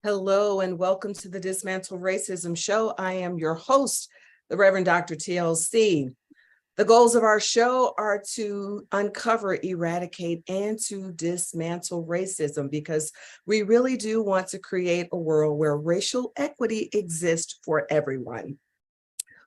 Hello and welcome to the Dismantle Racism Show. I am your host, the Reverend Dr. TLC. The goals of our show are to uncover, eradicate, and to dismantle racism because we really do want to create a world where racial equity exists for everyone.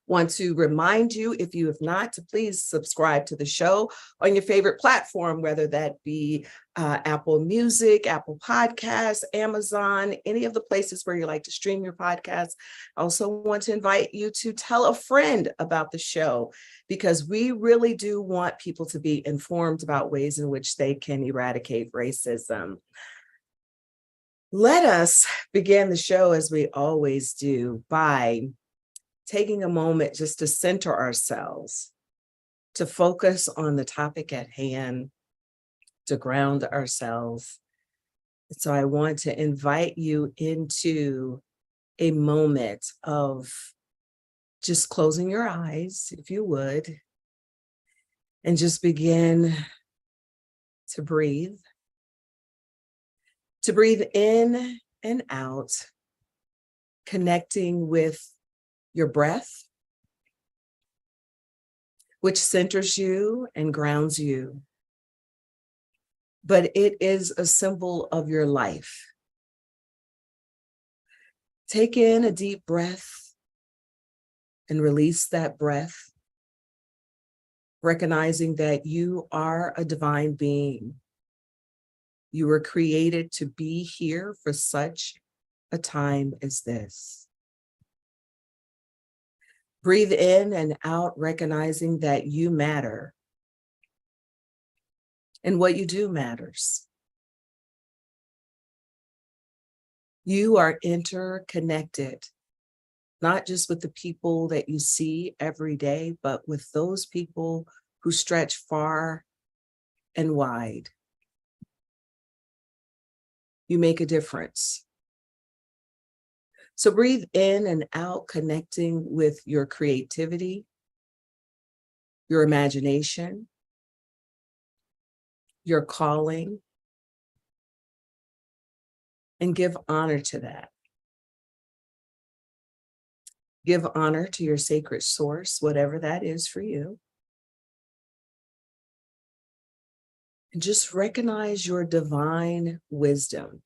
Want to remind you, if you have not, to please subscribe to the show on your favorite platform, whether that be Apple Music, Apple Podcasts, Amazon, any of the places where you like to stream your podcasts. I also want to invite you to tell a friend about the show because we really do want people to be informed about ways in which they can eradicate racism. Let us begin the show as we always do by taking a moment just to center ourselves, to focus on the topic at hand, to ground ourselves. So I want to invite you into a moment of just closing your eyes, if you would, and just begin to breathe in and out, connecting with your breath, which centers you and grounds you, but it is a symbol of your life. Take in a deep breath and release that breath, recognizing that you are a divine being. You were created to be here for such a time as this. Breathe in and out, recognizing that you matter and what you do matters. You are interconnected, not just with the people that you see every day, but with those people who stretch far and wide. You make a difference. So breathe in and out, connecting with your creativity, your imagination, your calling, and give honor to that. Give honor to your sacred source, whatever that is for you. And just recognize your divine wisdom,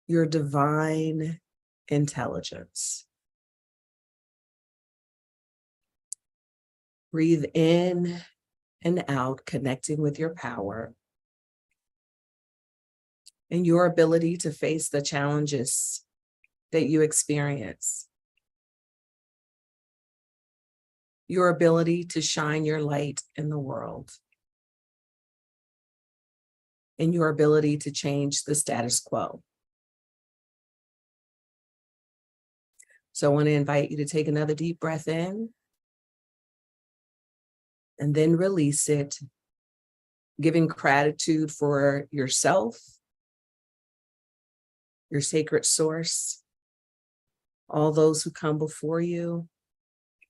your divine intelligence. Breathe in and out, connecting with your power and your ability to face the challenges that you experience. Your ability to shine your light in the world. And your ability to change the status quo. So I want to invite you to take another deep breath in and then release it, giving gratitude for yourself, your sacred source, all those who come before you,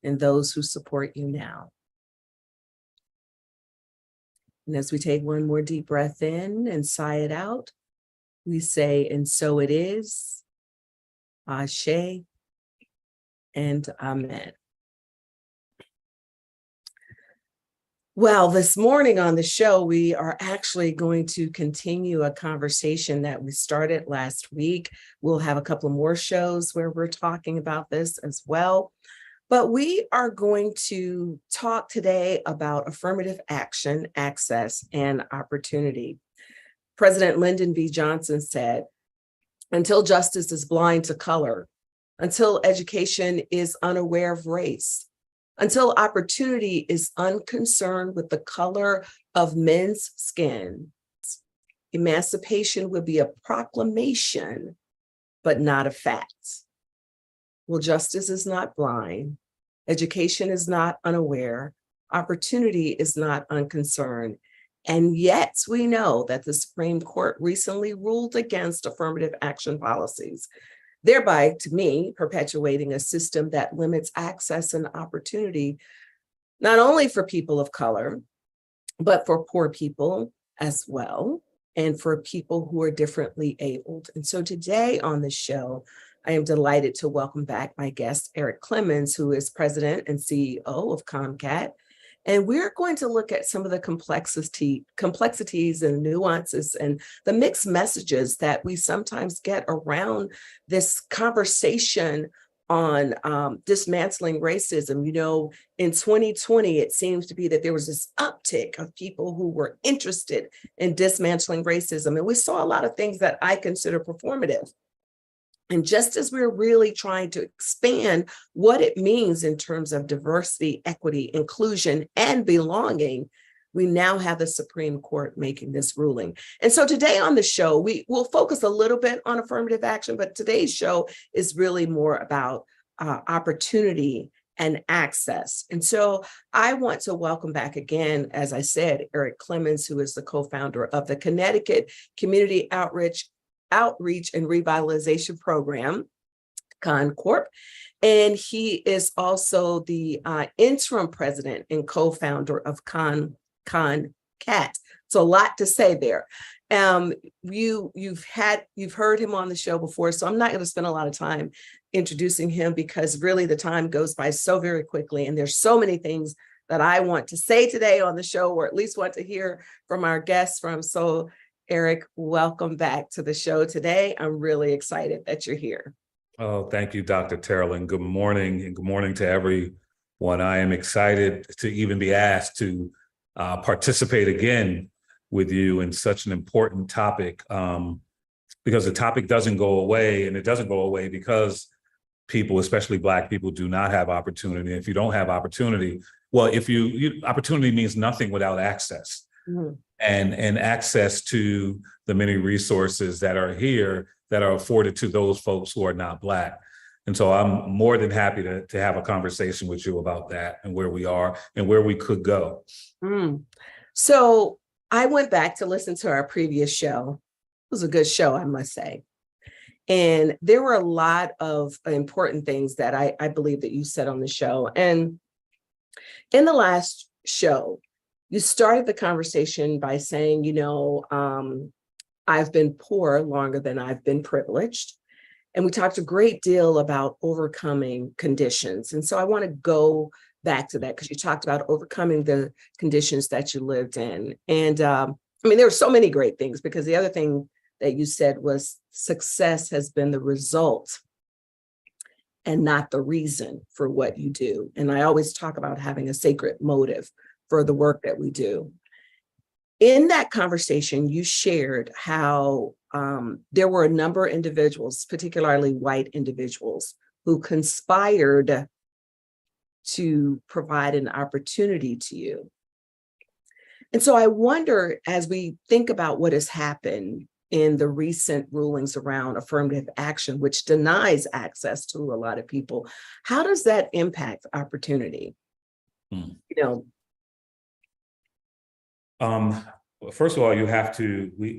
and those who support you now. And as we take one more deep breath in and sigh it out, we say, and so it is, Ashe, and Amen. Well, this morning on the show, we are actually going to continue a conversation that we started last week. We'll have a couple more shows where we're talking about this as well. But we are going to talk today about affirmative action, access, and opportunity. President Lyndon B. Johnson said, "Until justice is blind to color, until education is unaware of race, until opportunity is unconcerned with the color of men's skin, emancipation will be a proclamation, but not a fact." Well, justice is not blind, education is not unaware, opportunity is not unconcerned. And yet we know that the Supreme Court recently ruled against affirmative action policies, thereby, to me, perpetuating a system that limits access and opportunity, not only for people of color, but for poor people as well, and for people who are differently abled. And so today on the show, I am delighted to welcome back my guest, Erik Clemons, who is president and CEO of ConnCAT. And we're going to look at some of the complexities and nuances and the mixed messages that we sometimes get around this conversation on dismantling racism. You know, in 2020, it seems to be that there was this uptick of people who were interested in dismantling racism. And we saw a lot of things that I consider performative. And just as we're really trying to expand what it means in terms of diversity, equity, inclusion, and belonging, we now have the Supreme Court making this ruling. And so today on the show, we will focus a little bit on affirmative action, but today's show is really more about opportunity and access. And so I want to welcome back again, as I said, Erik Clemons, who is the co-founder of the Connecticut Community Outreach and Revitalization Program, ConnCorp. And he is also the interim president and co-founder of ConnCAT. So a lot to say there. You've heard him on the show before, so I'm not going to spend a lot of time introducing him because really the time goes by so very quickly, and there's so many things that I want to say today on the show, or at least want to hear from our guests from. So Erik, welcome back to the show today. I'm really excited that you're here. Oh, thank you, Dr. Terrell. Good morning, and good morning to everyone. I am excited to even be asked to participate again with you in such an important topic, because the topic doesn't go away, and it doesn't go away because people, especially Black people, do not have opportunity. If you don't have opportunity, well, opportunity means nothing without access. Mm-hmm. And access to the many resources that are here that are afforded to those folks who are not Black. And so I'm more than happy to have a conversation with you about that and where we are and where we could go. So I went back to listen to our previous show. It was a good show, I must say. And there were a lot of important things that I believe that you said on the show. And in the last show, you started the conversation by saying, I've been poor longer than I've been privileged. And we talked a great deal about overcoming conditions. And so I want to go back to that because you talked about overcoming the conditions that you lived in. And there were so many great things, because the other thing that you said was success has been the result and not the reason for what you do. And I always talk about having a sacred motive for the work that we do. In that conversation, you shared how there were a number of individuals, particularly white individuals, who conspired to provide an opportunity to you. And so I wonder, as we think about what has happened in the recent rulings around affirmative action, which denies access to a lot of people, how does that impact opportunity? First of all,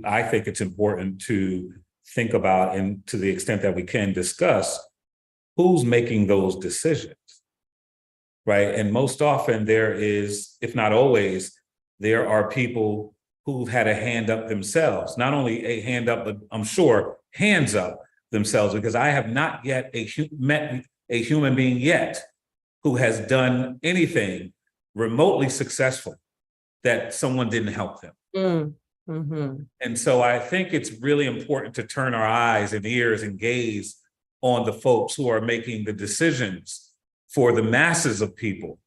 I think it's important to think about, and to the extent that we can discuss, who's making those decisions, right? And most often there is, if not always, there are people who've had a hand up themselves, not only a hand up, but I'm sure hands up themselves, because I have not yet met a human being yet who has done anything remotely successful that someone didn't help them. Mm-hmm. And so I think it's really important to turn our eyes and ears and gaze on the folks who are making the decisions for the masses of people,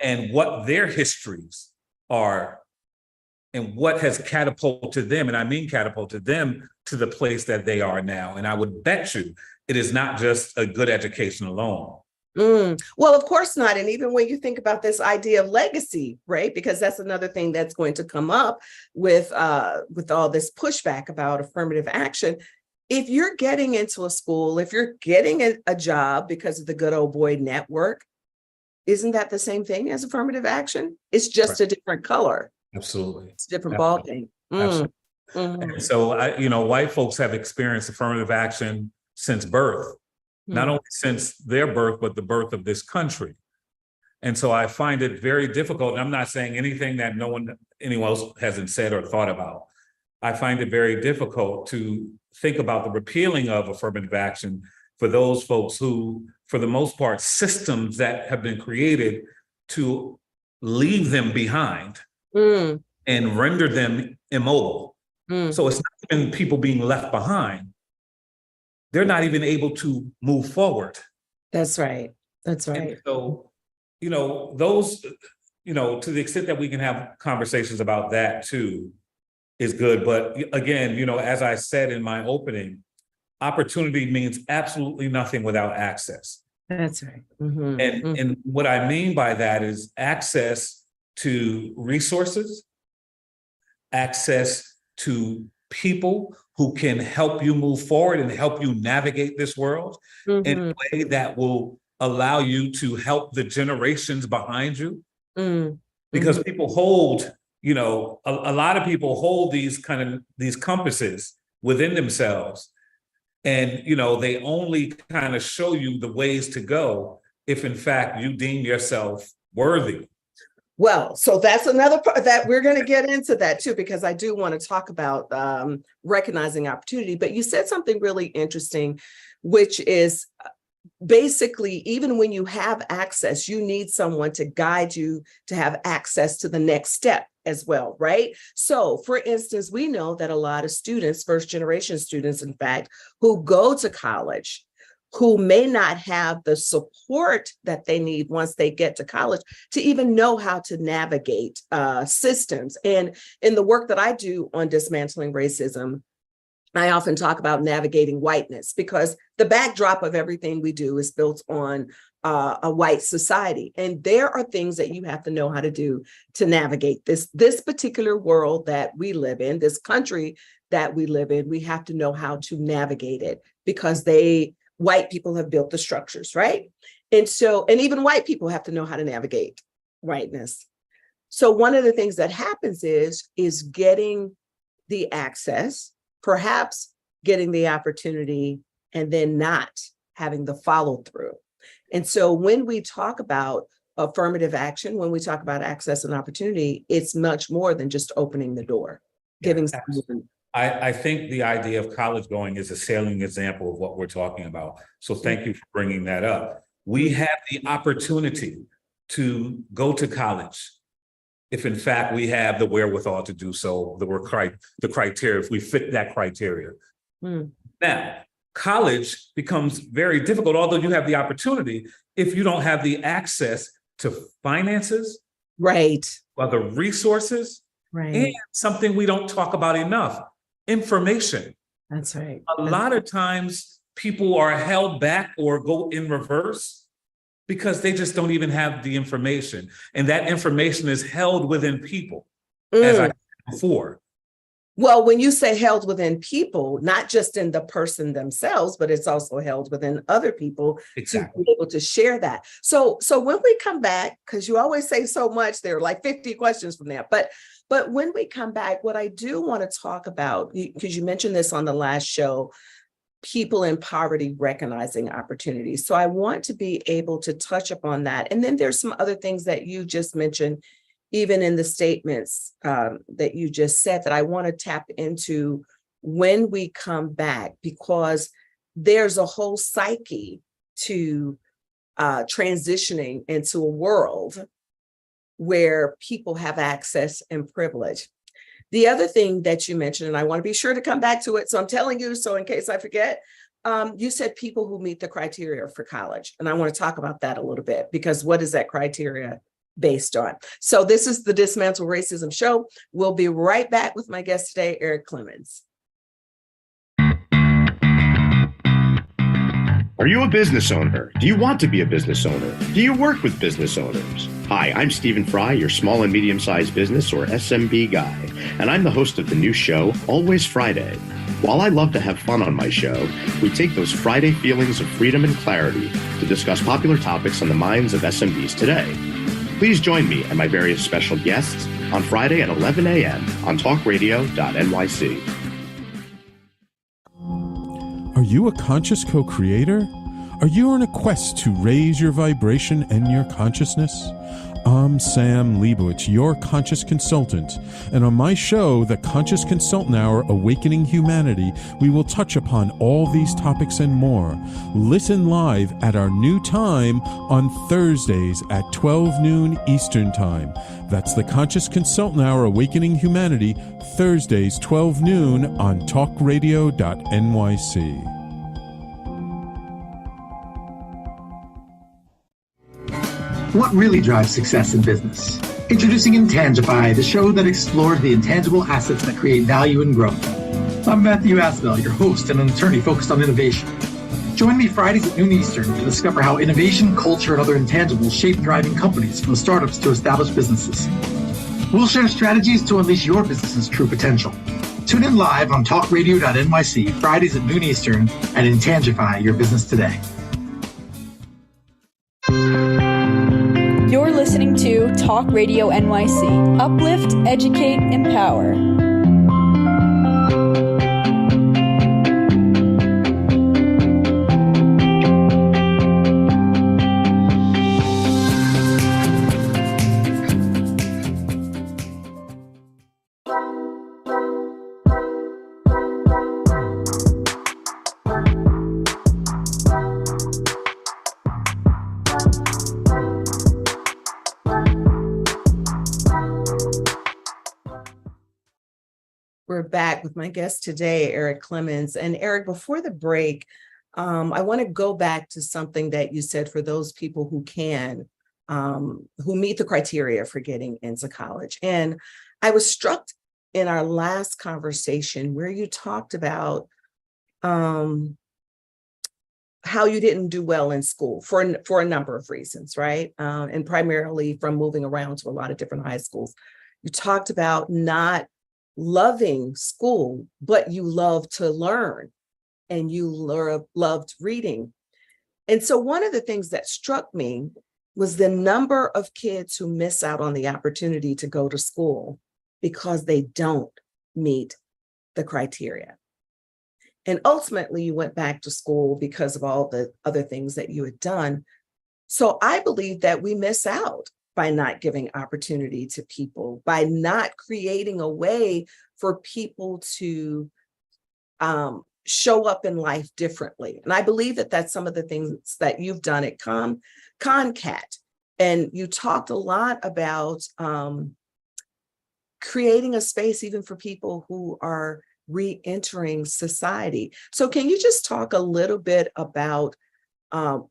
and what their histories are and what has catapulted them, and I mean catapulted them to the place that they are now. And I would bet you it is not just a good education alone. Well, of course not. And even when you think about this idea of legacy, right? Because that's another thing that's going to come up with all this pushback about affirmative action. If you're getting into a school, if you're getting a job because of the good old boy network, isn't that the same thing as affirmative action? It's just a different color. Absolutely. It's a different ballgame. Absolutely. And so, white folks have experienced affirmative action since birth. Not only since their birth, but the birth of this country. And so I find it very difficult, and I'm not saying anything that anyone else hasn't said or thought about. I find it very difficult to think about the repealing of affirmative action for those folks who, for the most part, systems that have been created to leave them behind and render them immobile. So it's not even people being left behind. They're not even able to move forward. That's right. That's right. And so, those, to the extent that we can have conversations about that too, is good. But again, as I said in my opening, opportunity means absolutely nothing without access. That's right. And what I mean by that is access to resources, access to people who can help you move forward and help you navigate this world in a way that will allow you to help the generations behind you. Because people hold, a lot of people hold these compasses within themselves. And, they only kind of show you the ways to go if in fact you deem yourself worthy. Well, so that's another part that we're going to get into that too, because I do want to talk about recognizing opportunity. But you said something really interesting, which is basically, even when you have access, you need someone to guide you to have access to the next step as well, right? So for instance, we know that a lot of students, first generation students, in fact, who go to college, who may not have the support that they need once they get to college to even know how to navigate systems. And in the work that I do on dismantling racism, I often talk about navigating whiteness, because the backdrop of everything we do is built on a white society. And there are things that you have to know how to do to navigate this particular world that we live in, this country that we live in. We have to know how to navigate it, because white people have built the structures, right? And even white people have to know how to navigate whiteness. So one of the things that happens is getting the access, perhaps getting the opportunity, and then not having the follow through. And so when we talk about affirmative action, when we talk about access and opportunity, it's much more than just opening the door, giving someone. I think the idea of college going is a salient example of what we're talking about. So thank you for bringing that up. We have the opportunity to go to college if in fact we have the wherewithal to do so, the criteria, if we fit that criteria. Now, college becomes very difficult, although you have the opportunity, if you don't have the access to finances, right, other resources, right, and something we don't talk about enough, information. That's right. A lot of times people are held back or go in reverse because they just don't even have the information. And that information is held within people, as I said before. Well, when you say held within people, not just in the person themselves, but it's also held within other people to be able to share that. So when we come back, because you always say so much, there are like 50 questions from there, but when we come back, what I do want to talk about, because you mentioned this on the last show, people in poverty recognizing opportunities. So I want to be able to touch upon that. And then there's some other things that you just mentioned, even in the statements that you just said, that I want to tap into when we come back, because there's a whole psyche to transitioning into a world where people have access and privilege. The other thing that you mentioned, and I want to be sure to come back to it, so I'm telling you, so in case I forget, you said people who meet the criteria for college. And I want to talk about that a little bit, because what is that criteria based on? So this is the Dismantle Racism Show. We'll be right back with my guest today, Erik Clemons. Are you a business owner? Do you want to be a business owner? Do you work with business owners? Hi, I'm Stephen Fry, your small and medium-sized business, or SMB guy, and I'm the host of the new show, Always Friday. While I love to have fun on my show, we take those Friday feelings of freedom and clarity to discuss popular topics on the minds of SMBs today. Please join me and my various special guests on Friday at 11 a.m. on talkradio.nyc. Are you a conscious co-creator? Are you on a quest to raise your vibration and your consciousness? I'm Sam Leibowitz, your conscious consultant, and on my show, The Conscious Consultant Hour Awakening Humanity, we will touch upon all these topics and more. Listen live at our new time on Thursdays at 12 noon Eastern Time. That's The Conscious Consultant Hour Awakening Humanity, Thursdays 12 noon on talkradio.nyc. What really drives success in business? Introducing Intangify, the show that explores the intangible assets that create value and growth. I'm Matthew Asbell, your host and an attorney focused on innovation. Join me Fridays at noon Eastern to discover how innovation, culture, and other intangibles shape thriving companies from startups to established businesses. We'll share strategies to unleash your business's true potential. Tune in live on talkradio.nyc Fridays at noon Eastern and Intangify your business today. You're listening to Talk Radio NYC. Uplift, educate, empower. We're back with my guest today, Erik Clemons. And Erik, before the break, I want to go back to something that you said for those people who meet the criteria for getting into college. And I was struck in our last conversation where you talked about how you didn't do well in school for a number of reasons, right? And primarily from moving around to a lot of different high schools. You talked about not loving school, but you love to learn and you loved reading. And so one of the things that struck me was the number of kids who miss out on the opportunity to go to school because they don't meet the criteria. And ultimately you went back to school because of all the other things that you had done. So I believe that we miss out by not giving opportunity to people, by not creating a way for people to show up in life differently. And I believe that that's some of the things that you've done at ConnCAT. And you talked a lot about creating a space even for people who are re-entering society. So can you just talk a little bit about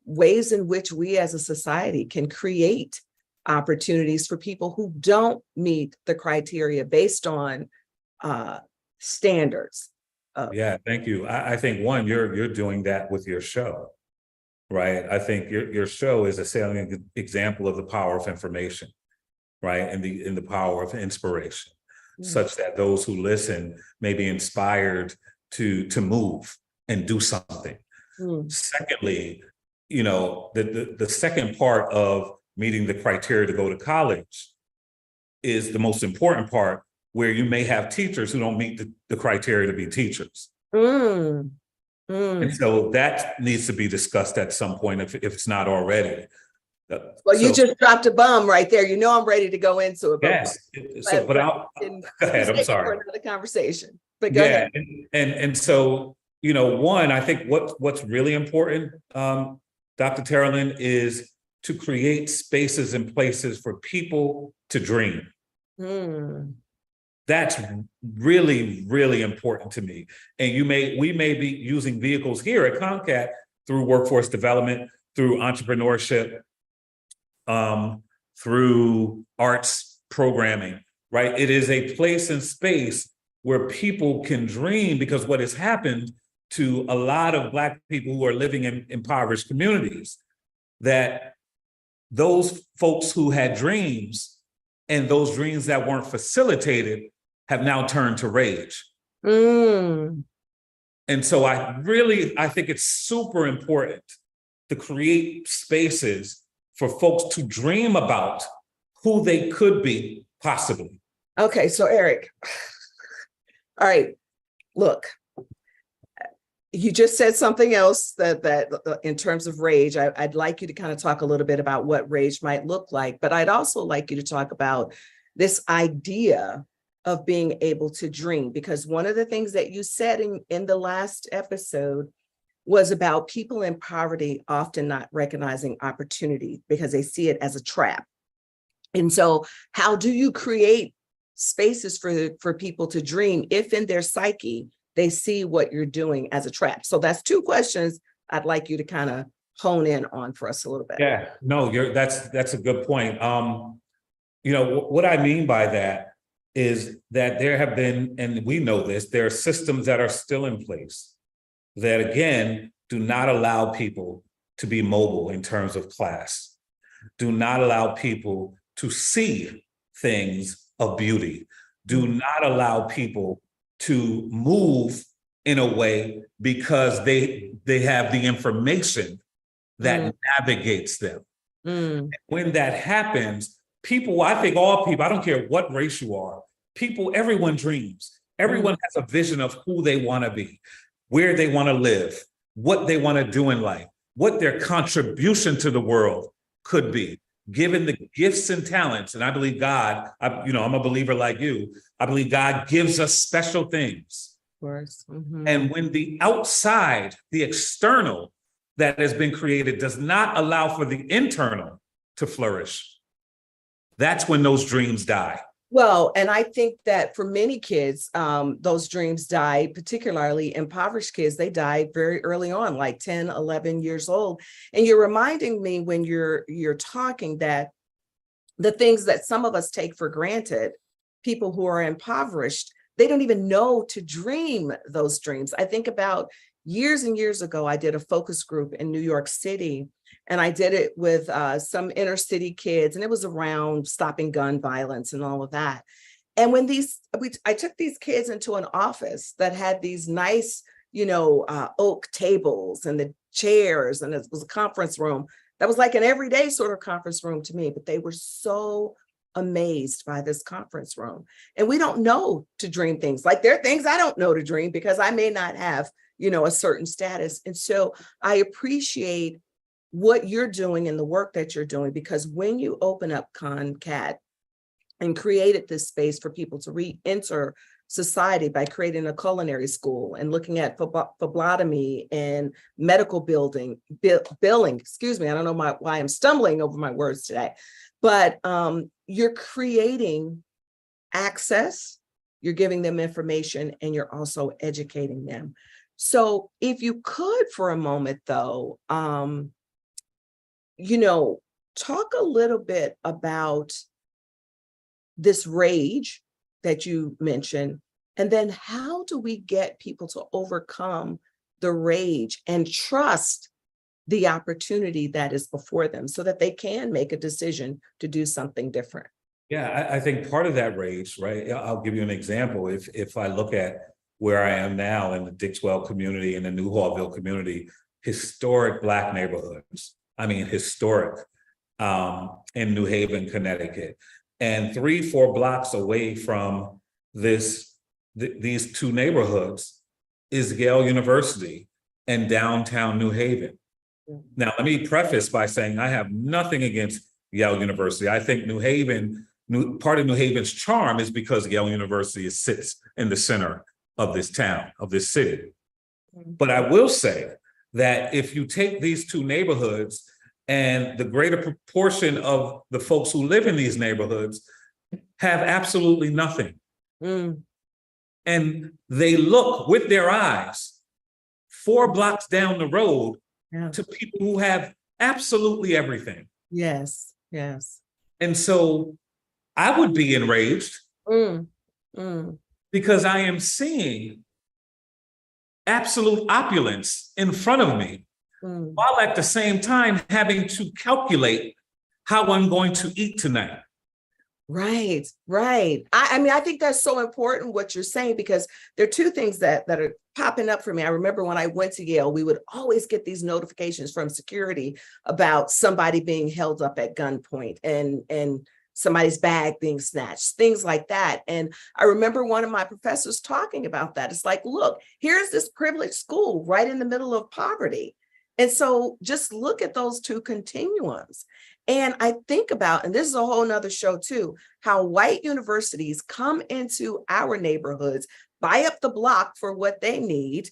ways in which we as a society can create opportunities for people who don't meet the criteria based on standards? Yeah, thank you. I think one, you're doing that with your show, right? I think your show is a salient example of the power of information, right? And the power of inspiration, such that those who listen may be inspired to move and do something. Secondly, the second part of meeting the criteria to go to college is the most important part, where you may have teachers who don't meet the criteria to be teachers. And so that needs to be discussed at some point if it's not already. Well, you just dropped a bomb right there. You know I'm ready to go into it. Yes. But I'll go ahead. I'm sorry. For another conversation. But go ahead. And so, one, I think what's really important, Dr. Terrellin, is to create spaces and places for people to dream. That's really, really important to me. And we may be using vehicles here at ConnCAT through workforce development, through entrepreneurship, through arts programming, right? It is a place and space where people can dream, because what has happened to a lot of Black people who are living in impoverished communities, that those folks who had dreams and those dreams that weren't facilitated have now turned to rage. And so I think it's super important to create spaces for folks to dream about who they could be, possibly. Okay, so Erik, all right, look, You just said something else that in terms of rage, I'd like you to kind of talk a little bit about what rage might look like, but I'd also like you to talk about this idea of being able to dream, because one of the things that you said in the last episode was about people in poverty often not recognizing opportunity because they see it as a trap. And so how do you create spaces for people to dream if in their psyche they see what you're doing as a trap? So that's two questions I'd like you to kind of hone in on for us a little bit. Yeah, no, that's a good point. What I mean by that is that there have been, and we know this, there are systems that are still in place that, again, do not allow people to be mobile in terms of class, do not allow people to see things of beauty, do not allow people to move in a way because they have the information that navigates them. When that happens, people, I think all people, I don't care what race you are, everyone dreams. Everyone has a vision of who they want to be, where they want to live, what they want to do in life, what their contribution to the world could be, given the gifts and talents. And I believe God, I'm a believer like you. I believe God gives us special things. Of course. And when the outside, the external that has been created does not allow for the internal to flourish, that's when those dreams die. Well, and I think that for many kids, those dreams die, particularly impoverished kids, they die very early on, like 10, 11 years old. And you're reminding me when you're talking that the things that some of us take for granted, people who are impoverished, they don't even know to dream those dreams. I think about years and years ago, I did a focus group in New York City, and I did it with some inner city kids, and it was around stopping gun violence and all of that. And when I took these kids into an office that had these nice, oak tables and the chairs, and it was a conference room that was like an everyday sort of conference room to me, but they were so amazed by this conference room. And we don't know to dream things. Like there are things I don't know to dream because I may not have, a certain status. And so I appreciate what you're doing and the work that you're doing, because when you open up ConnCAT and created this space for people to re-enter society by creating a culinary school and looking at phlebotomy and medical billing, I don't know why I'm stumbling over my words today, but you're creating access, you're giving them information, and you're also educating them. So if you could for a moment though, talk a little bit about this rage that you mentioned, and then how do we get people to overcome the rage and trust the opportunity that is before them so that they can make a decision to do something different? Yeah, I think part of that rage, right? I'll give you an example. If I look at where I am now in the Dixwell community and the New Hallville community, historic Black neighborhoods, historic, in New Haven, Connecticut, and 3-4 blocks away from these two neighborhoods is Yale University and downtown New Haven. Now, let me preface by saying I have nothing against Yale University. I think part of New Haven's charm is because Yale University sits in the center of this town, of this city. But I will say that if you take these two neighborhoods and the greater proportion of the folks who live in these neighborhoods have absolutely nothing. And they look with their eyes 4 blocks down the road to people who have absolutely everything. Yes, yes. And so I would be enraged because I am seeing absolute opulence in front of me, while at the same time having to calculate how I'm going to eat tonight. Right. I think that's so important what you're saying, because there are two things that are popping up for me. I remember when I went to Yale, we would always get these notifications from security about somebody being held up at gunpoint. And somebody's bag being snatched, things like that. And I remember one of my professors talking about that. It's like, look, here's this privileged school right in the middle of poverty. And so just look at those two continuums. And I think about, and this is a whole nother show too, how white universities come into our neighborhoods, buy up the block for what they need,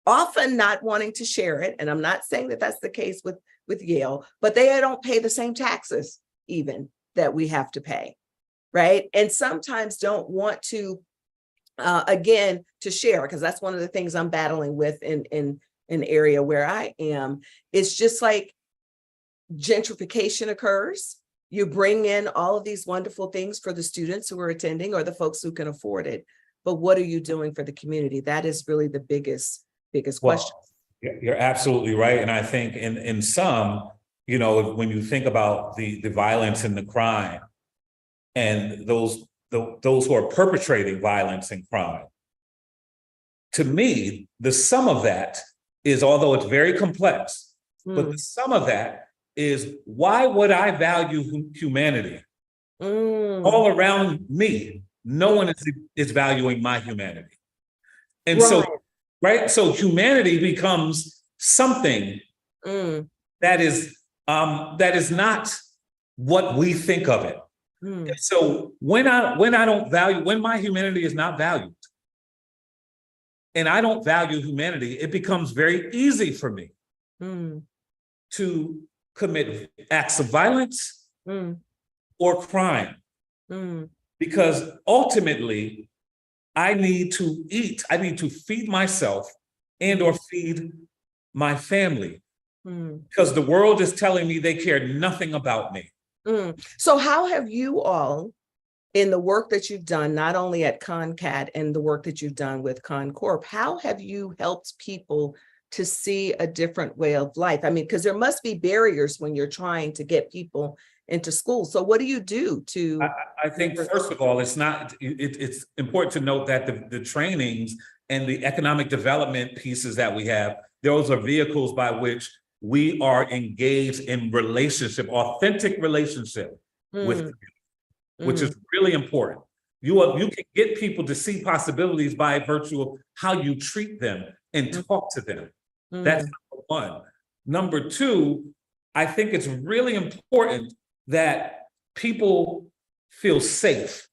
often not wanting to share it. And I'm not saying that that's the case with Yale, but they don't pay the same taxes even that we have to pay, right? And sometimes don't want to, again, to share, because that's one of the things I'm battling with in an area where I am. It's just like gentrification occurs. You bring in all of these wonderful things for the students who are attending or the folks who can afford it. But what are you doing for the community? That is really the biggest question. You're absolutely right. And I think in some, when you think about the violence and the crime and those who are perpetrating violence and crime, to me, the sum of that is, although it's very complex, but the sum of that is, why would I value humanity? All around me, no one is valuing my humanity. And so humanity becomes something that is not what we think of it. And so when my humanity is not valued, and I don't value humanity, it becomes very easy for me to commit acts of violence or crime. Because ultimately, I need to eat. I need to feed myself and or feed my family. Because the world is telling me they care nothing about me. So how have you all, in the work that you've done, not only at ConnCAT and the work that you've done with ConnCorp, how have you helped people to see a different way of life? I mean, because there must be barriers when you're trying to get people into school. So what do you do to? I think, first of all, it's important to note that the trainings and the economic development pieces that we have, those are vehicles by which we are engaged in authentic relationship with them, which is really important. You can get people to see possibilities by virtue of how you treat them and talk to them. That's number one. Number two, I think it's really important that people feel safe,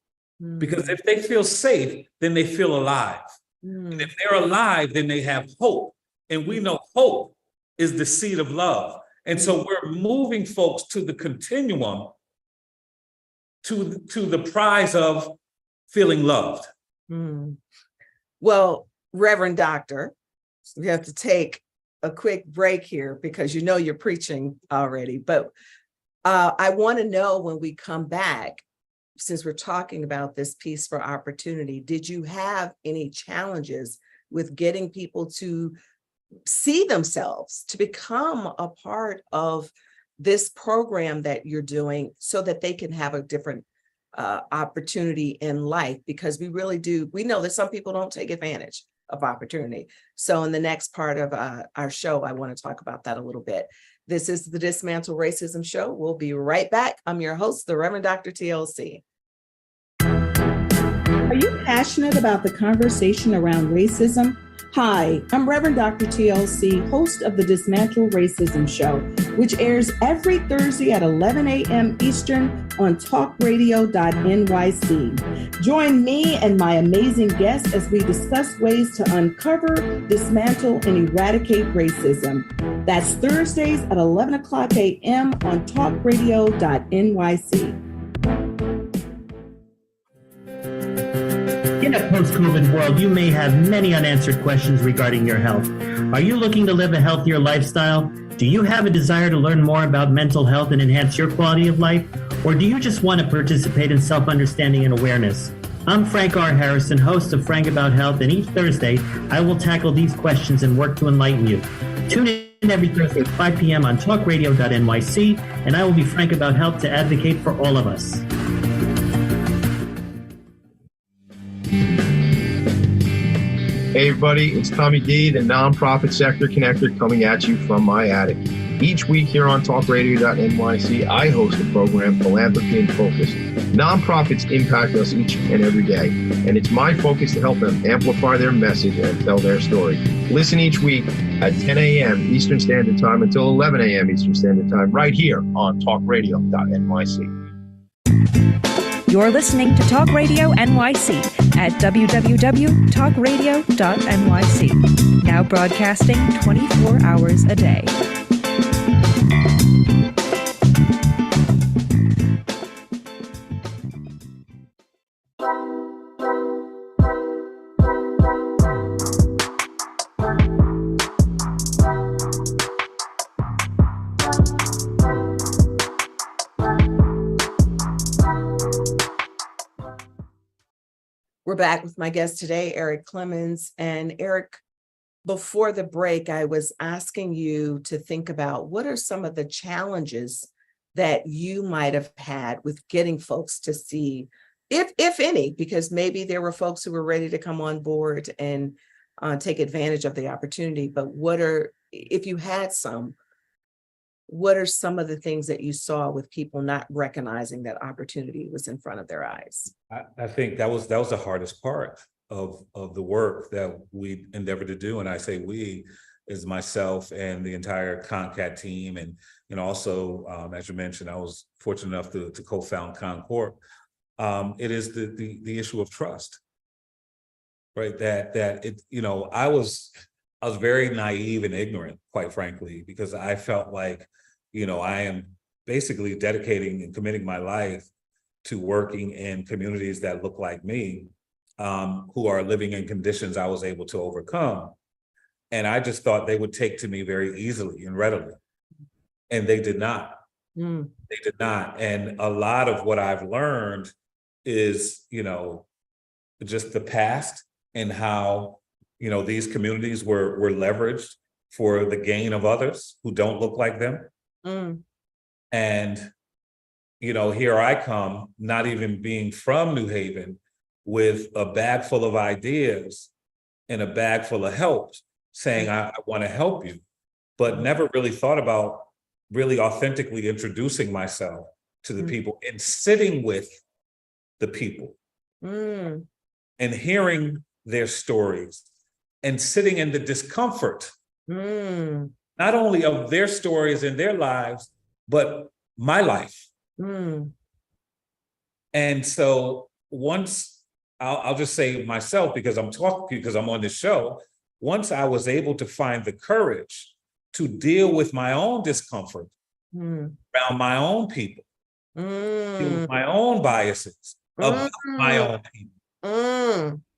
because if they feel safe, then they feel alive. And if they're alive, then they have hope. And we know hope is the seed of love. And so we're moving folks to the continuum, to the prize of feeling loved. Well, Reverend Doctor, we have to take a quick break here because you're preaching already. But I want to know, when we come back, since we're talking about this piece for opportunity, did you have any challenges with getting people to see themselves, to become a part of this program that you're doing so that they can have a different opportunity in life? Because we know that some people don't take advantage of opportunity. So in the next part of our show, I want to talk about that a little bit. This is the Dismantle Racism Show. We'll be right back. I'm your host, the Reverend Dr. TLC. Are you passionate about the conversation around racism? Hi, I'm Reverend Dr. TLC, host of the Dismantle Racism Show, which airs every Thursday at 11 a.m. Eastern on talkradio.nyc. Join me and my amazing guests as we discuss ways to uncover, dismantle, and eradicate racism. That's Thursdays at 11 o'clock a.m. on talkradio.nyc. In a post-COVID world, you may have many unanswered questions regarding your health. Are you looking to live a healthier lifestyle? Do you have a desire to learn more about mental health and enhance your quality of life? Or do you just want to participate in self-understanding and awareness? I'm Frank R. Harrison, host of Frank About Health, and each Thursday, I will tackle these questions and work to enlighten you. Tune in every Thursday at 5 p.m. on talkradio.nyc, and I will be frank about health to advocate for all of us. Hey everybody, it's Tommy D, the nonprofit sector connector, coming at you from my attic. Each week here on talkradio.nyc, I host the program Philanthropy in Focus. Nonprofits impact us each and every day, and it's my focus to help them amplify their message and tell their story. Listen each week at 10 a.m. Eastern Standard Time until 11 a.m. Eastern Standard Time, right here on talkradio.nyc. You're listening to Talk Radio NYC at www.talkradio.nyc. Now broadcasting 24 hours a day. We're back with my guest today, Erik Clemons. And Erik, before the break, I was asking you to think about what are some of the challenges that you might have had with getting folks to see, if any, because maybe there were folks who were ready to come on board and take advantage of the opportunity. But if you had some, what are some of the things that you saw with people not recognizing that opportunity was in front of their eyes? I think that was the hardest part of the work that we endeavored to do. And I say we is myself and the entire ConnCAT team. And also, as you mentioned, I was fortunate enough to co-found ConnCorp. It is the issue of trust, right? That it, I was very naive and ignorant, quite frankly, because I felt like, I am basically dedicating and committing my life to working in communities that look like me, who are living in conditions I was able to overcome. And I just thought they would take to me very easily and readily. And they did not. They did not. And a lot of what I've learned is, just the past and how, these communities were leveraged for the gain of others who don't look like them. And, here I come, not even being from New Haven, with a bag full of ideas and a bag full of help, saying, I want to help you, but never really thought about really authentically introducing myself to the people and sitting with the people and hearing their stories and sitting in the discomfort, not only of their stories and their lives, but my life. And so once, I'll just say myself, because I'm talking, because I'm on this show, once I was able to find the courage to deal with my own discomfort around my own people, deal with my own biases about my own people,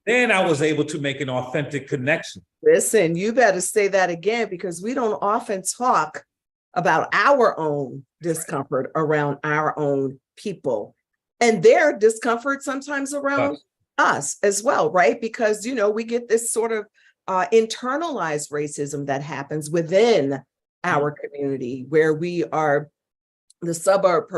then I was able to make an authentic connection. Listen, you better say that again, because we don't often talk about our own discomfort around our own people and their discomfort sometimes around us as well, right? Because, we get this sort of internalized racism that happens within our community, where we are the suburb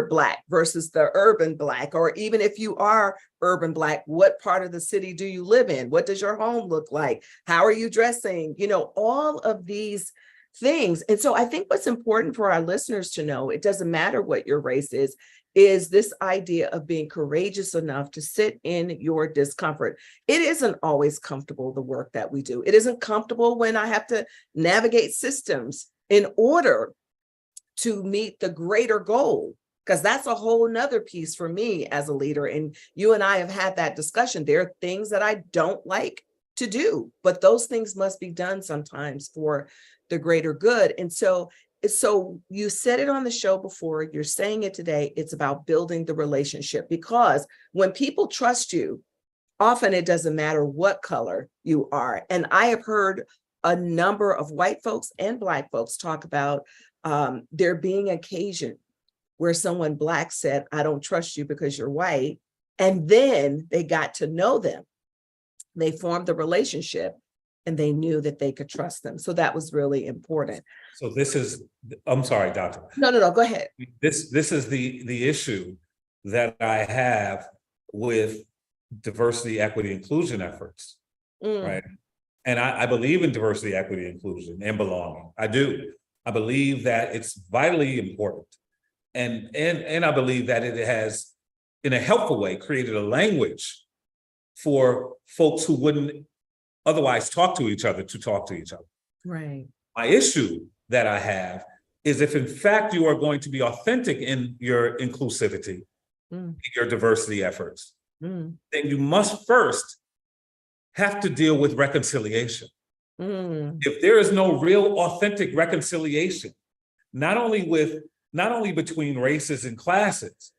Black versus the urban Black, or even if you are urban Black, what part of the city do you live in? What does your home look like? How are you dressing? All of these things. And so I think what's important for our listeners to know, it doesn't matter what your race is this idea of being courageous enough to sit in your discomfort. It isn't always comfortable, the work that we do. It isn't comfortable when I have to navigate systems in order to meet the greater goal, because that's a whole nother piece for me as a leader. And you and I have had that discussion. There are things that I don't like to do, but those things must be done sometimes for the greater good. And so you said it on the show before, you're saying it today, it's about building the relationship, because when people trust you, often it doesn't matter what color you are. And I have heard a number of white folks and Black folks talk about there being occasion where someone Black said, I don't trust you because you're white. And then they got to know them. They formed the relationship and they knew that they could trust them. So that was really important. So I'm sorry, Doctor. No, go ahead. This is the issue that I have with diversity, equity, inclusion efforts, right? And I believe in diversity, equity, inclusion, and belonging. I do. I believe that it's vitally important. And I believe that it has, in a helpful way, created a language for folks who wouldn't otherwise talk to each other to talk to each other. Right. My issue that I have is if in fact you are going to be authentic in your inclusivity, your diversity efforts, then you must first have to deal with reconciliation. If there is no real authentic reconciliation, not only between races and classes,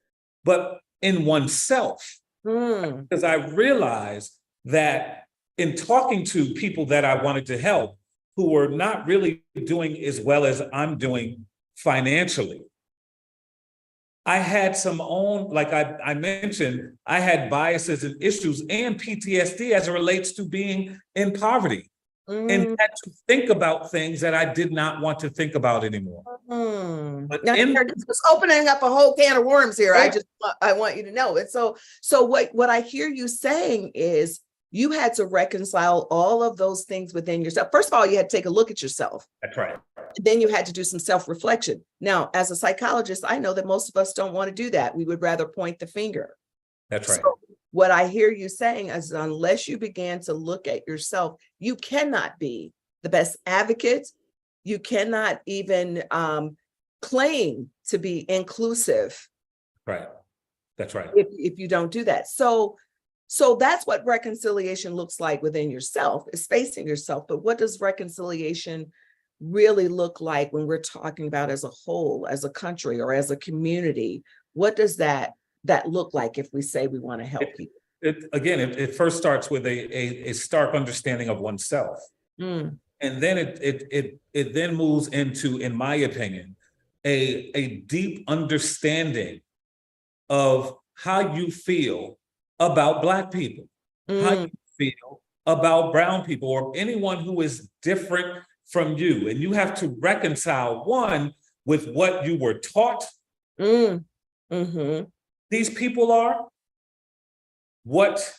but in oneself. Because I realized that in talking to people that I wanted to help, who were not really doing as well as I'm doing financially, I had some own, like I mentioned, I had biases and issues and PTSD as it relates to being in poverty, and had to think about things that I did not want to think about anymore. But Now, you're just opening up a whole can of worms here. I want you to know it. So what I hear you saying is you had to reconcile all of those things within yourself. First of all, you had to take a look at yourself. That's right. Then you had to do some self-reflection. Now, as a psychologist, I know that most of us don't want to do that. We would rather point the finger. That's right. So what I hear you saying is unless you began to look at yourself, you cannot be the best advocate. You cannot even claim to be inclusive. Right. That's right. If you don't do that. So that's what reconciliation looks like within yourself, is facing yourself. But what does reconciliation really look like when we're talking about as a whole, as a country, or as a community? What does that look like if we say we want to help people? It first starts with a stark understanding of oneself. And then it then moves into, in my opinion, a deep understanding of how you feel about Black people, how you feel about brown people, or anyone who is different from you. And you have to reconcile, one, with what you were taught these people are, what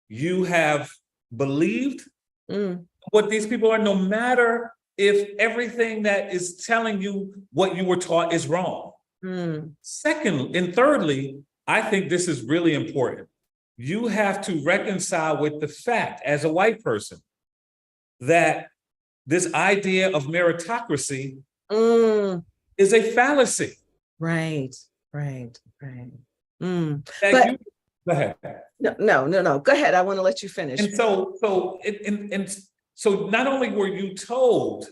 you have believed, what these people are, no matter if everything that is telling you what you were taught is wrong. Second, and thirdly, I think this is really important. You have to reconcile with the fact, as a white person, that this idea of meritocracy is a fallacy. Right. Go ahead. No. Go ahead. I want to let you finish. And so not only were you told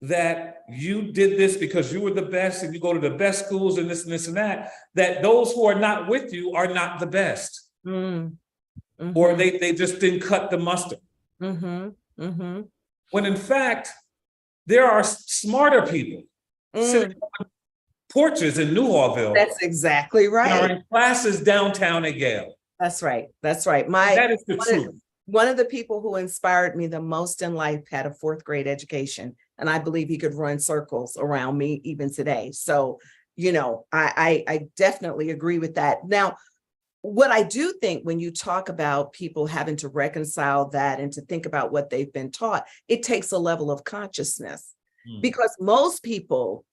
that you did this because you were the best and you go to the best schools and this and this and that those who are not with you are not the best. Or they just didn't cut the mustard. When in fact, there are smarter people sitting on porches in Newhallville. That's exactly right. Are in classes downtown at Yale. That's right. That is the truth. One of the people who inspired me the most in life had a 4th grade education, and I believe he could run circles around me even today. So, I definitely agree with that. Now, what I do think when you talk about people having to reconcile that and to think about what they've been taught, it takes a level of consciousness, because most people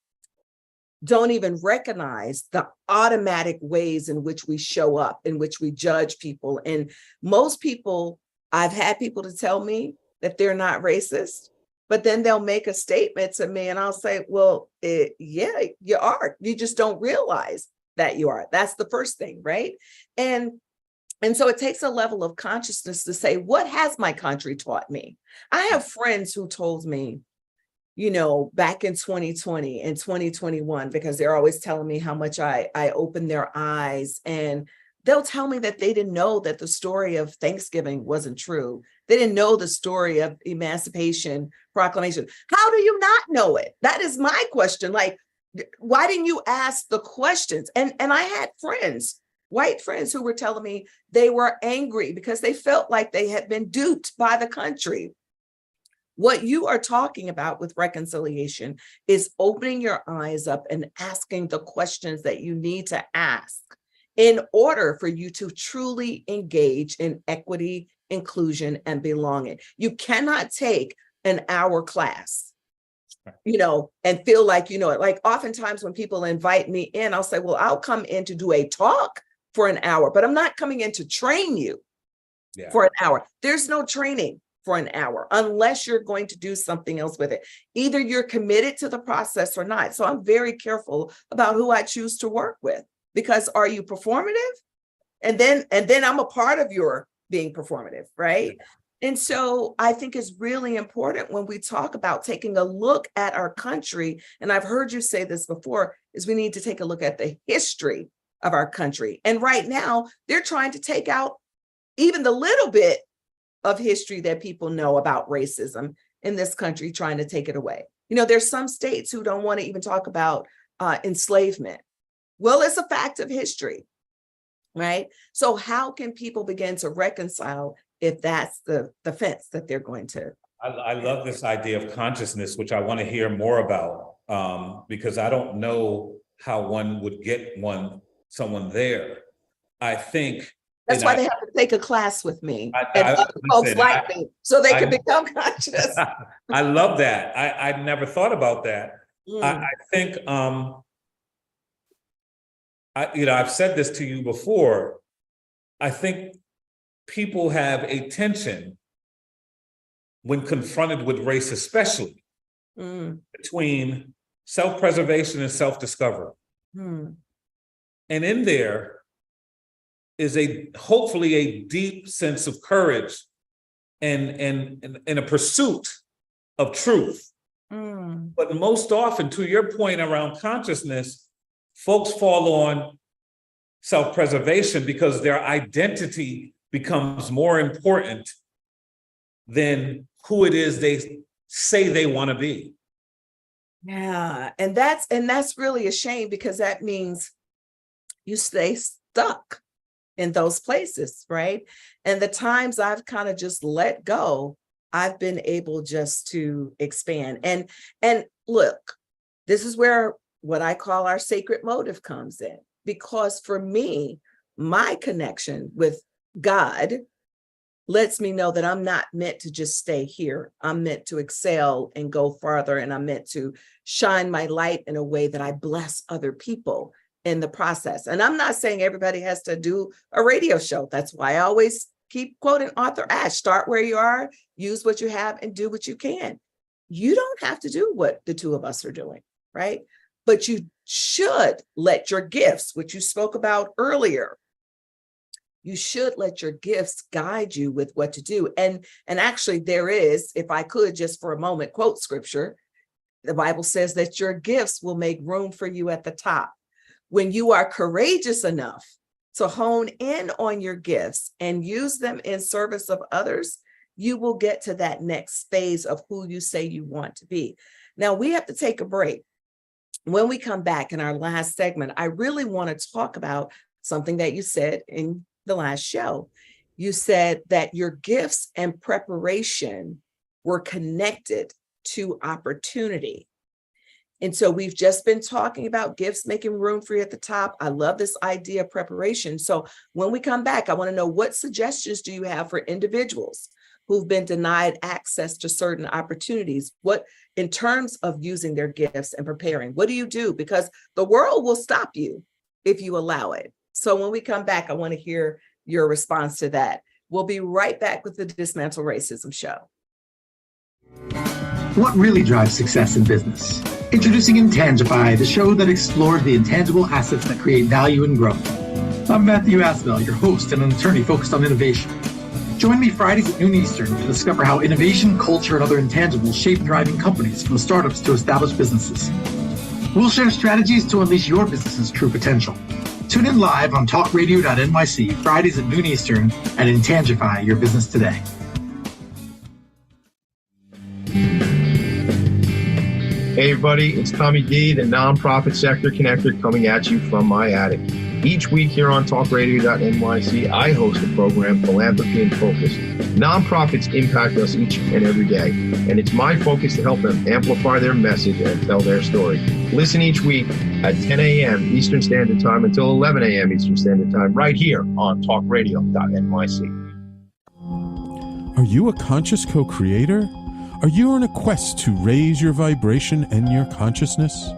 don't even recognize the automatic ways in which we show up, in which we judge people. And most people, I've had people to tell me that they're not racist, but then they'll make a statement to me and I'll say, well, yeah, you are. You just don't realize that you are. That's the first thing, right? And so it takes a level of consciousness to say, what has my country taught me? I have friends who told me, back in 2020 and 2021, because they're always telling me how much I opened their eyes, and they'll tell me that they didn't know that the story of Thanksgiving wasn't true. They didn't know the story of emancipation, proclamation. How do you not know it? That is my question. Like, why didn't you ask the questions? And I had friends, white friends, who were telling me they were angry because they felt like they had been duped by the country. What you are talking about with reconciliation is opening your eyes up and asking the questions that you need to ask in order for you to truly engage in equity, inclusion, and belonging. You cannot take an hour class, and feel like, like oftentimes when people invite me in, I'll say, well, I'll come in to do a talk for an hour, but I'm not coming in to train you for an hour. There's no training for an hour unless you're going to do something else with it. Either you're committed to the process or not. So I'm very careful about who I choose to work with, because are you performative? And then I'm a part of your being performative, right? And so I think it's really important when we talk about taking a look at our country, and I've heard you say this before, is we need to take a look at the history of our country. And right now, they're trying to take out even the little bit of history that people know about racism in this country, trying to take it away. There's some states who don't want to even talk about enslavement. Well, it's a fact of history, right? So how can people begin to reconcile if that's the fence that they're going to? I love this idea of consciousness, which I want to hear more about, because I don't know how one would get someone there. I think that's why they have to take a class with me and other folks like me, so they can become conscious. I love that. I never thought about that. I think I've said this to you before. I think people have a tension when confronted with race, especially between self-preservation and self-discovery. And in there is hopefully a deep sense of courage and a pursuit of truth. But most often, to your point around consciousness, folks fall on self-preservation because their identity becomes more important than who it is they say they want to be. Yeah, and that's really a shame, because that means you stay stuck in those places, right? And the times I've kind of just let go, I've been able just to expand. And look, this is where what I call our sacred motive comes in, because for me, my connection with God lets me know that I'm not meant to just stay here. I'm meant to excel and go farther, and I'm meant to shine my light in a way that I bless other people in the process. And I'm not saying everybody has to do a radio show. That's why I always keep quoting Arthur Ashe: start where you are, use what you have, and do what you can. You don't have to do what the two of us are doing, right? But you should let your gifts, which you spoke about earlier, you should let your gifts guide you with what to do. And actually there is, if I could just for a moment quote scripture, the Bible says that your gifts will make room for you at the top. When you are courageous enough to hone in on your gifts and use them in service of others, you will get to that next phase of who you say you want to be. Now we have to take a break. When we come back in our last segment, I really want to talk about something that you said in the last show. You said that your gifts and preparation were connected to opportunity. And so we've just been talking about gifts making room for you at the top. I love this idea of preparation. So when we come back, I want to know, what suggestions do you have for individuals who've been denied access to certain opportunities? What, in terms of using their gifts and preparing, what do you do? Because the world will stop you if you allow it. So when we come back, I want to hear your response to that. We'll be right back with the Dismantle Racism Show. What really drives success in business? Introducing Intangify, the show that explores the intangible assets that create value and growth. I'm Matthew Asbell, your host and an attorney focused on innovation. Join me Fridays at noon Eastern to discover how innovation, culture, and other intangibles shape thriving companies, from startups to established businesses. We'll share strategies to unleash your business's true potential. Tune in live on talkradio.nyc Fridays at noon Eastern and Intangify your business today. Hey everybody, it's Tommy D, the nonprofit sector connector, coming at you from my attic. Each week here on talkradio.nyc, I host a program, Philanthropy in Focus. Nonprofits impact us each and every day, and it's my focus to help them amplify their message and tell their story. Listen each week at 10 a.m. Eastern Standard Time until 11 a.m. Eastern Standard Time, right here on talkradio.nyc. Are you a conscious co-creator? Are you on a quest to raise your vibration and your consciousness?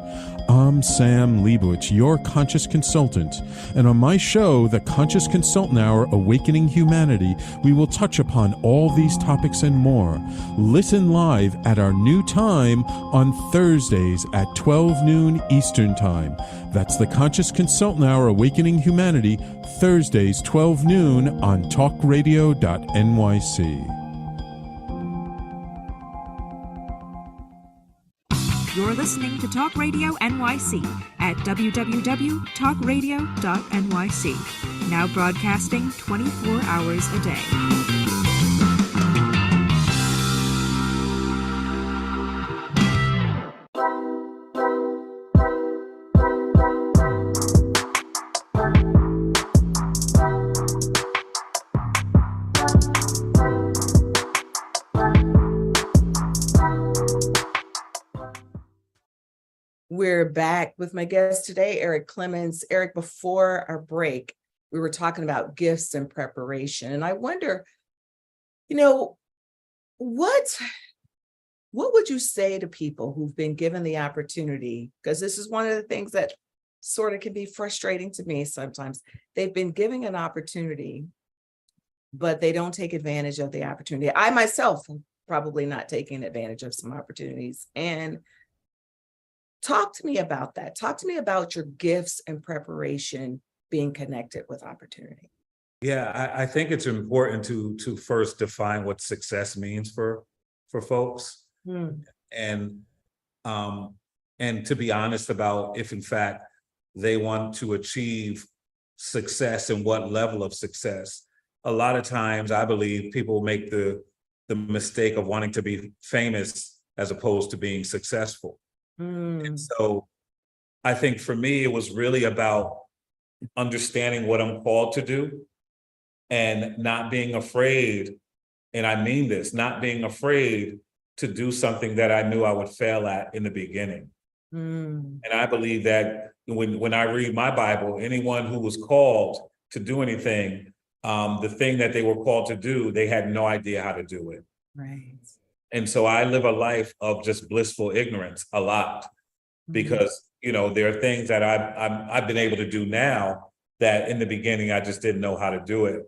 I'm Sam Leibowitz, your conscious consultant, and on my show, The Conscious Consultant Hour, Awakening Humanity, we will touch upon all these topics and more. Listen live at our new time on Thursdays at 12 noon Eastern Time. That's The Conscious Consultant Hour, Awakening Humanity, Thursdays 12 noon on talkradio.nyc. You're listening to Talk Radio NYC at www.talkradio.nyc. Now broadcasting 24 hours a day. We're back with my guest today, Erik Clemons. Erik, before our break, we were talking about gifts and preparation. And I wonder, what would you say to people who've been given the opportunity? Because this is one of the things that sort of can be frustrating to me sometimes. They've been given an opportunity, but they don't take advantage of the opportunity. I myself am probably not taking advantage of some opportunities. And talk to me about that. Talk to me about your gifts and preparation being connected with opportunity. Yeah, I think it's important to first define what success means for folks, and to be honest about if in fact they want to achieve success and what level of success. A lot of times, I believe people make the mistake of wanting to be famous as opposed to being successful. And so I think for me, it was really about understanding what I'm called to do and not being afraid. And I mean this, not being afraid to do something that I knew I would fail at in the beginning. And I believe that when I read my Bible, anyone who was called to do anything, the thing that they were called to do, they had no idea how to do it. Right. And so I live a life of just blissful ignorance a lot, because, there are things that I've been able to do now that in the beginning, I just didn't know how to do it.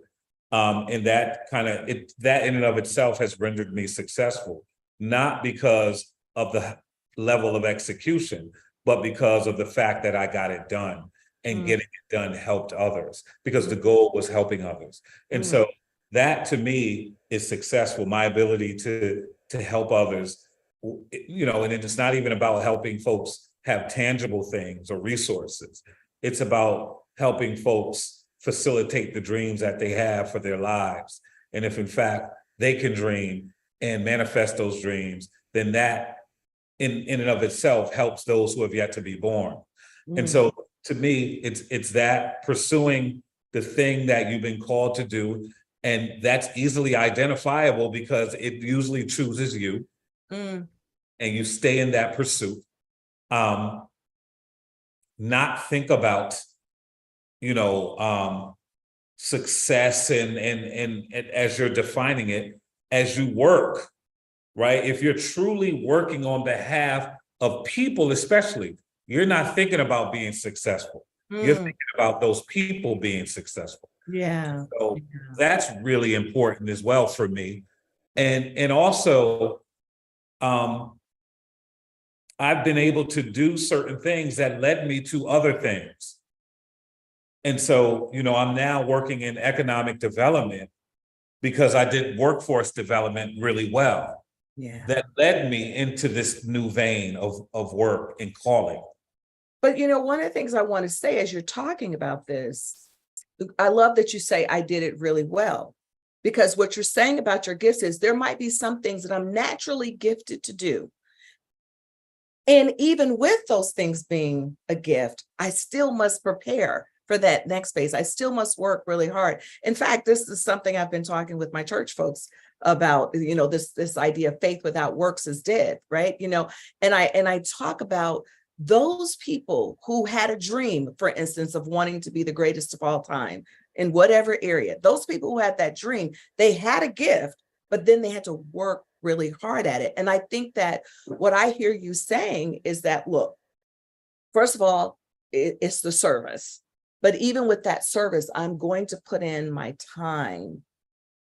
And that that in and of itself has rendered me successful, not because of the level of execution, but because of the fact that I got it done, and getting it done helped others, because the goal was helping others. And so that to me is successful, my ability to help others, and it's not even about helping folks have tangible things or resources. It's about helping folks facilitate the dreams that they have for their lives. And if in fact they can dream and manifest those dreams, then that in and of itself helps those who have yet to be born. And so to me, it's that pursuing the thing that you've been called to do. And that's easily identifiable because it usually chooses you, and you stay in that pursuit. Not think about, success and as you're defining it, as you work, right? If you're truly working on behalf of people, especially, you're not thinking about being successful. You're thinking about those people being successful. Yeah. So that's really important as well for me. And also, I've been able to do certain things that led me to other things. And so, I'm now working in economic development because I did workforce development really well. Yeah. That led me into this new vein of work and calling. But, one of the things I want to say as you're talking about this, I love that you say I did it really well, because what you're saying about your gifts is there might be some things that I'm naturally gifted to do. And even with those things being a gift, I still must prepare for that next phase. I still must work really hard. In fact, this is something I've been talking with my church folks about, this idea of faith without works is dead, right? And I talk about those people who had a dream, for instance, of wanting to be the greatest of all time in whatever area. Those people who had that dream, they had a gift, but then they had to work really hard at it. And I think that what I hear you saying is that, look, first of all, it's the service. But even with that service, I'm going to put in my time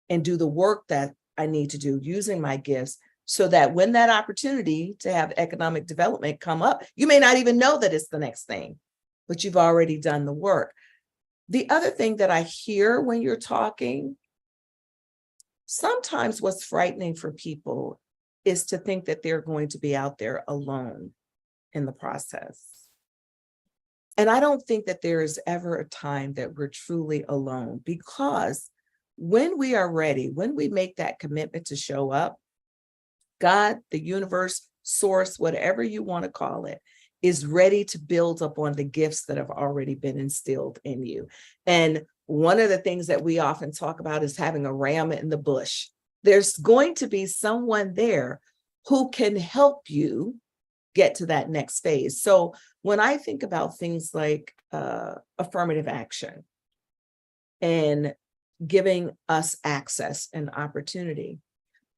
and do the work that I need to do using my gifts, so that when that opportunity to have economic development come up, you may not even know that it's the next thing, but you've already done the work. The other thing that I hear when you're talking, sometimes what's frightening for people is to think that they're going to be out there alone in the process. And I don't think that there is ever a time that we're truly alone, because when we are ready, when we make that commitment to show up, God, the universe, source, whatever you want to call it, is ready to build upon the gifts that have already been instilled in you. And one of the things that we often talk about is having a ram in the bush. There's going to be someone there who can help you get to that next phase. So when I think about things like affirmative action and giving us access and opportunity,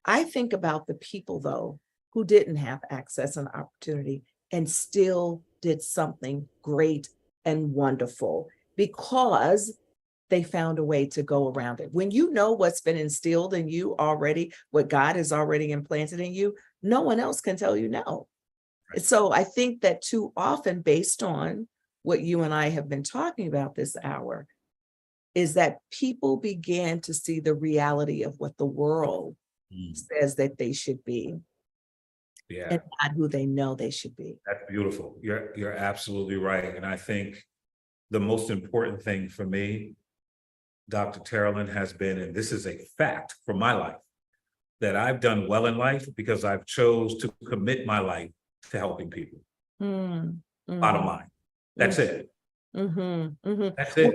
I think about the people, though, who didn't have access and opportunity and still did something great and wonderful because they found a way to go around it. When you know what's been instilled in you already, what God has already implanted in you, no one else can tell you no. So I think that too often, based on what you and I have been talking about this hour, is that people began to see the reality of what the world says that they should be, and not who they know they should be. That's beautiful. You're absolutely right. And I think the most important thing for me, Dr. Terrellin, has been, and this is a fact from my life, that I've done well in life because I've chose to commit my life to helping people. Bottom line. That's it. That's it.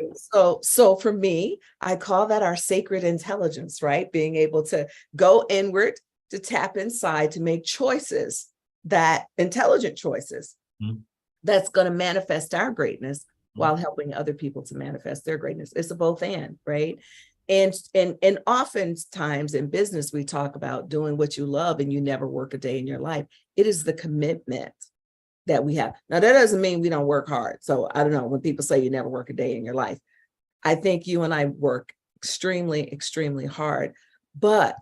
So for me, I call that our sacred intelligence, right? Being able to go inward, to tap inside, to make choices, that intelligent choices, that's going to manifest our greatness while helping other people to manifest their greatness. It's a both and, right? And oftentimes in business, we talk about doing what you love and you never work a day in your life. It is the commitment that we have. Now, that doesn't mean we don't work hard. So I don't know, when people say you never work a day in your life, I think you and I work extremely, extremely hard, but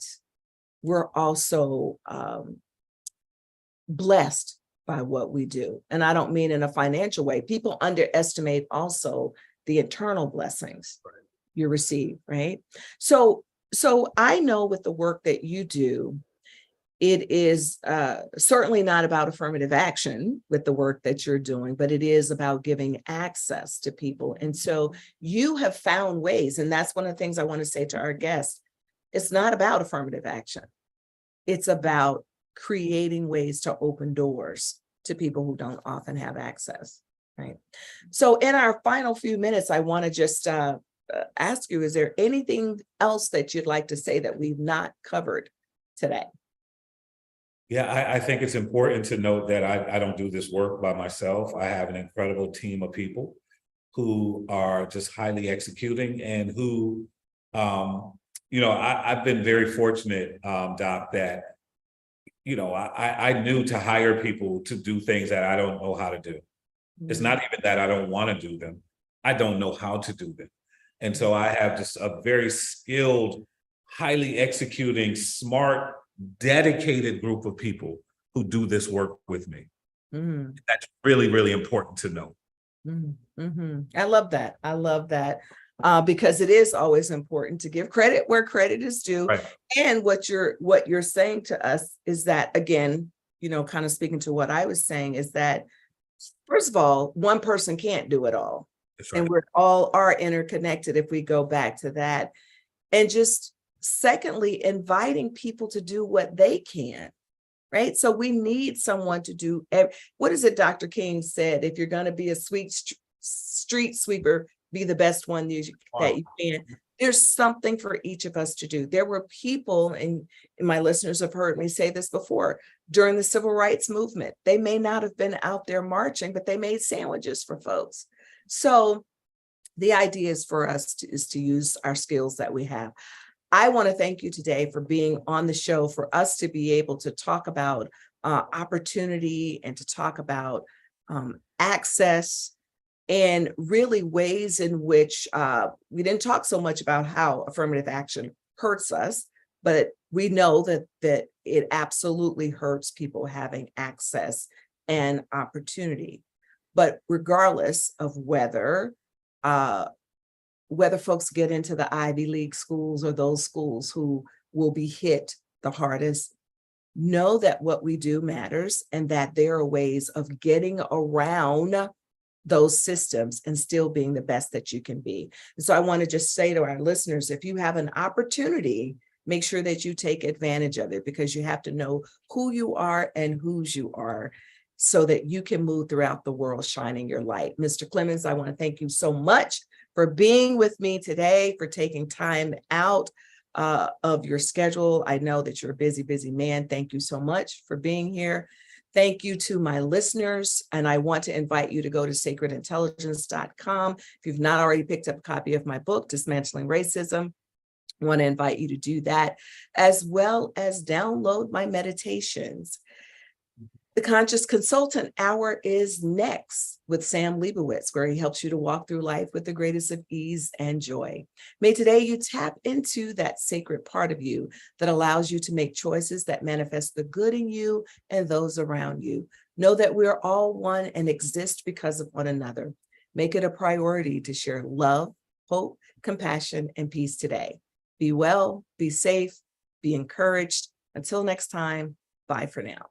we're also blessed by what we do. And I don't mean in a financial way. People underestimate also the internal blessings you receive, right? So I know with the work that you do, it is certainly not about affirmative action with the work that you're doing, but it is about giving access to people. And so you have found ways, and that's one of the things I want to say to our guests. It's not about affirmative action. It's about creating ways to open doors to people who don't often have access, right? So in our final few minutes, I want to just ask you, is there anything else that you'd like to say that we've not covered today? Yeah, I think it's important to note that I don't do this work by myself. I have an incredible team of people who are just highly executing and who, I've been very fortunate, Doc, that, I knew to hire people to do things that I don't know how to do. It's not even that I don't want to do them. I don't know how to do them. And so I have just a very skilled, highly executing, smart, dedicated group of people who do this work with me. That's really, really important to know. I love that. I love that. Because it is always important to give credit where credit is due. Right. And what you're saying to us is that, again, kind of speaking to what I was saying, is that, first of all, one person can't do it all. That's right. And we're all are interconnected if we go back to that. And just secondly, inviting people to do what they can, right? So we need someone to do, what is it Dr. King said? If you're going to be a street sweeper, be the best one that you can. There's something for each of us to do. There were people, and my listeners have heard me say this before, during the civil rights movement, they may not have been out there marching, but they made sandwiches for folks. So the idea is for us is to use our skills that we have. I want to thank you today for being on the show, for us to be able to talk about opportunity and to talk about access and really ways in which we didn't talk so much about how affirmative action hurts us, but we know that it absolutely hurts people having access and opportunity. But regardless of whether folks get into the Ivy League schools or those schools who will be hit the hardest, know that what we do matters and that there are ways of getting around those systems and still being the best that you can be. And so I want to just say to our listeners, if you have an opportunity, make sure that you take advantage of it, because you have to know who you are and whose you are so that you can move throughout the world shining your light. Mr. Clemons, I want to thank you so much for being with me today, for taking time out of your schedule. I know that you're a busy, busy man. Thank you so much for being here. Thank you to my listeners. And I want to invite you to go to sacredintelligence.com. If you've not already picked up a copy of my book, Dismantling Racism, I want to invite you to do that, as well as download my meditations. The Conscious Consultant Hour is next with Sam Leibowitz, where he helps you to walk through life with the greatest of ease and joy. May today you tap into that sacred part of you that allows you to make choices that manifest the good in you and those around you. Know that we're all one and exist because of one another. Make it a priority to share love, hope, compassion, and peace today. Be well, be safe, be encouraged. Until next time, bye for now.